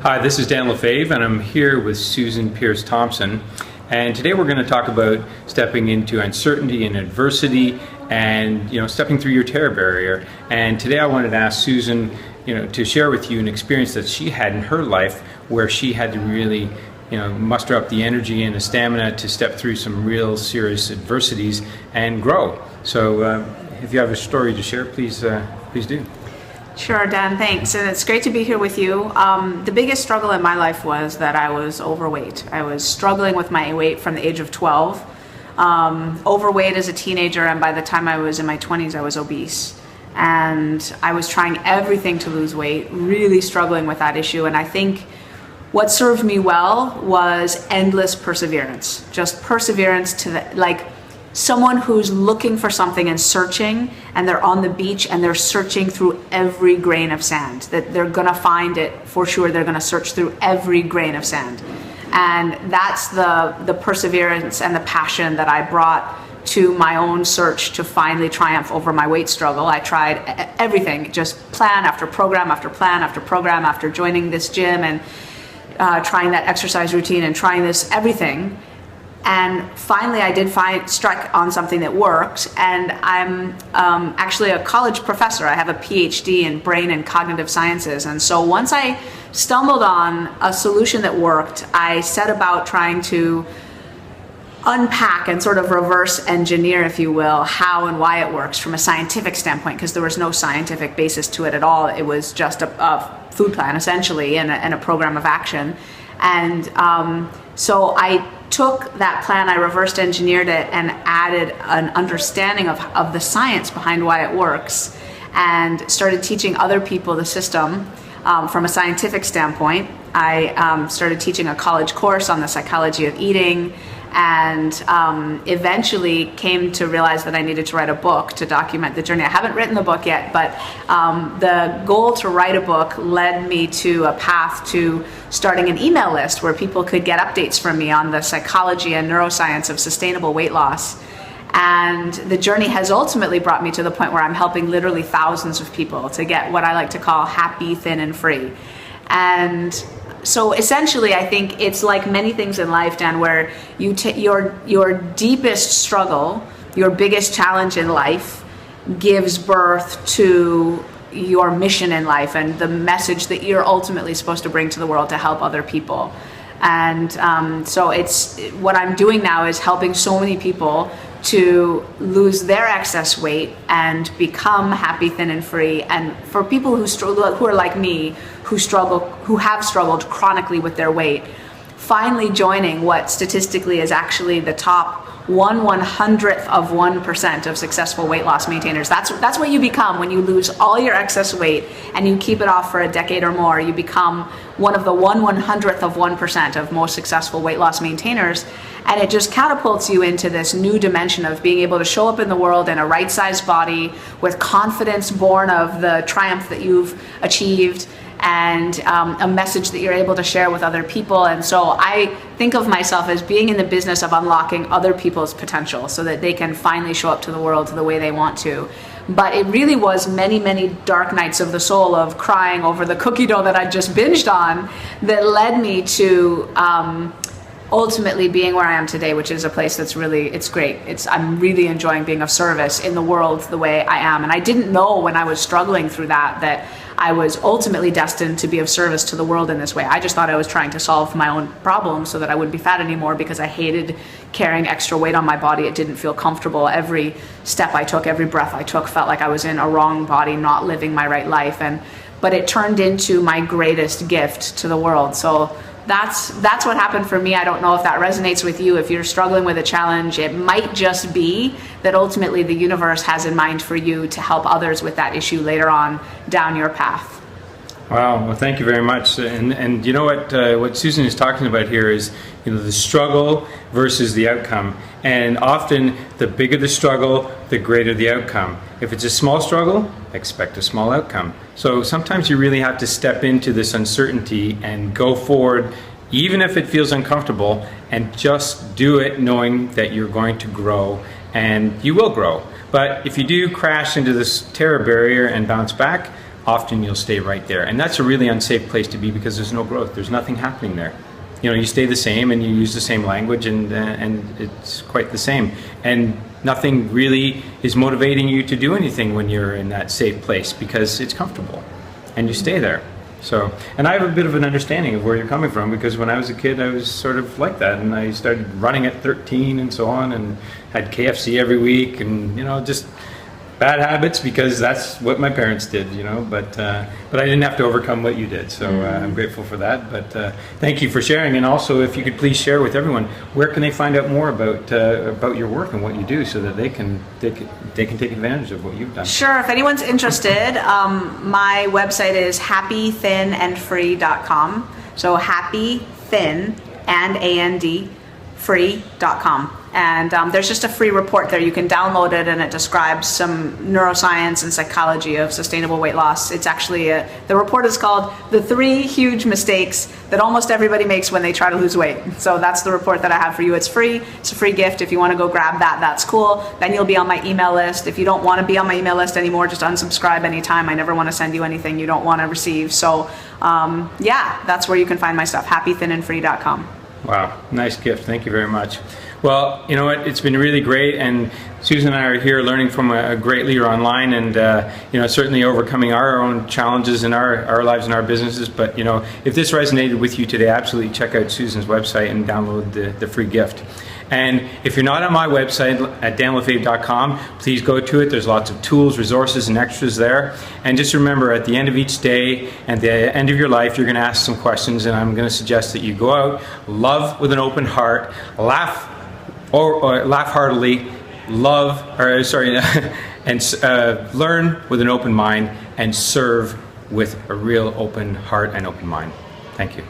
Hi, this is Dan Lefave, and I'm here with Susan Pierce-Thompson. And today we're going to talk about stepping into uncertainty and adversity, and stepping through your terror barrier. And today I wanted to ask Susan, to share with you an experience that she had in her life where she had to really, muster up the energy and the stamina to step through some real serious adversities and grow. So, if you have a story to share, please do. Sure, Dan, thanks. And it's great to be here with you. The biggest struggle in my life was that I was overweight. I was struggling with my weight from the age of 12. Overweight as a teenager, and by the time I was in my 20s, I was obese. And I was trying everything to lose weight, really struggling with that issue. And I think what served me well was endless perseverance. Just perseverance to someone who's looking for something and searching, and they're on the beach and they're searching through every grain of sand, that they're gonna find it for sure. They're gonna search through every grain of sand. And that's the perseverance and the passion that I brought to my own search to finally triumph over my weight struggle. I tried everything, just plan after program after plan after program, after joining this gym and trying that exercise routine and trying this everything. And finally, I did strike on something that worked, and I'm actually a college professor. I have a PhD in brain and cognitive sciences, and so once I stumbled on a solution that worked, I set about trying to unpack and sort of reverse engineer, if you will, how and why it works from a scientific standpoint, because there was no scientific basis to it at all. It was just a food plan, essentially, and a program of action. And so I took that plan, I reversed engineered it, and added an understanding of the science behind why it works, and started teaching other people the system from a scientific standpoint. I started teaching a college course on the psychology of eating, and eventually came to realize that I needed to write a book to document the journey. I haven't written the book yet, but the goal to write a book led me to a path to starting an email list where people could get updates from me on the psychology and neuroscience of sustainable weight loss. And the journey has ultimately brought me to the point where I'm helping literally thousands of people to get what I like to call happy, thin, and free. And so essentially, I think it's like many things in life, Dan, where you your deepest struggle, your biggest challenge in life, gives birth to your mission in life and the message that you're ultimately supposed to bring to the world to help other people. And so it's what I'm doing now is helping so many people to lose their excess weight and become happy, thin, and free. And for people who struggle, who are like me, who have struggled chronically with their weight, finally joining what statistically is actually the top 1/100th of 1% of successful weight loss maintainers. That's what you become when you lose all your excess weight and you keep it off for a decade or more. You become one of the 1/100th of 1% of most successful weight loss maintainers. And it just catapults you into this new dimension of being able to show up in the world in a right-sized body with confidence born of the triumph that you've achieved, and a message that you're able to share with other people. And so I think of myself as being in the business of unlocking other people's potential so that they can finally show up to the world the way they want to. But it really was many, many dark nights of the soul of crying over the cookie dough that I just binged on that led me to ultimately being where I am today, which is a place that's really, it's great. I'm really enjoying being of service in the world the way I am. And I didn't know when I was struggling through that I was ultimately destined to be of service to the world in this way. I just thought I was trying to solve my own problems so that I wouldn't be fat anymore, because I hated carrying extra weight on my body. It didn't feel comfortable. Every step I took, every breath I took felt like I was in a wrong body, not living my right life. But it turned into my greatest gift to the world. So that's what happened for me. I don't know if that resonates with you. If you're struggling with a challenge, it might just be that ultimately the universe has in mind for you to help others with that issue later on down your path. Wow, well, thank you very much. And you know what Susan is talking about here is the struggle versus the outcome. And often the bigger the struggle, the greater the outcome. If it's a small struggle, expect a small outcome. So sometimes you really have to step into this uncertainty and go forward, even if it feels uncomfortable, and just do it knowing that you're going to grow, and you will grow. But if you do crash into this terror barrier and bounce back, often you'll stay right there. And that's a really unsafe place to be because there's no growth. There's nothing happening there. You stay the same and you use the same language and it's quite the same. And nothing really is motivating you to do anything when you're in that safe place because it's comfortable and you stay there. So, and I have a bit of an understanding of where you're coming from because when I was a kid, I was sort of like that, and I started running at 13 and so on, and had KFC every week, and just bad habits because that's what my parents did, but I didn't have to overcome what you did, so I'm grateful for that. But thank you for sharing, and also if you could please share with everyone, where can they find out more about your work and what you do so that they can take advantage of what you've done? Sure. If anyone's interested, my website is happythinandfree.com. So happythin and free.com. And there's just a free report there. You can download it, and it describes some neuroscience and psychology of sustainable weight loss. It's actually, the report is called The 3 Huge Mistakes That Almost Everybody Makes When They Try to Lose Weight. So that's the report that I have for you. It's free. It's a free gift. If you want to go grab that, that's cool. Then you'll be on my email list. If you don't want to be on my email list anymore, just unsubscribe anytime. I never want to send you anything you don't want to receive. So that's where you can find my stuff, happythinandfree.com. Wow, nice gift. Thank you very much. Well, you know what? It's been really great, and Susan and I are here learning from a great leader online, and certainly overcoming our own challenges in our lives and our businesses. But if this resonated with you today, absolutely check out Susan's website and download the free gift. And if you're not on my website at danlefave.com, please go to it. There's lots of tools, resources, and extras there. And just remember, at the end of each day and the end of your life, you're going to ask some questions, and I'm going to suggest that you go out, love with an open heart, laugh or laugh heartily, and learn with an open mind, and serve with a real open heart and open mind. Thank you.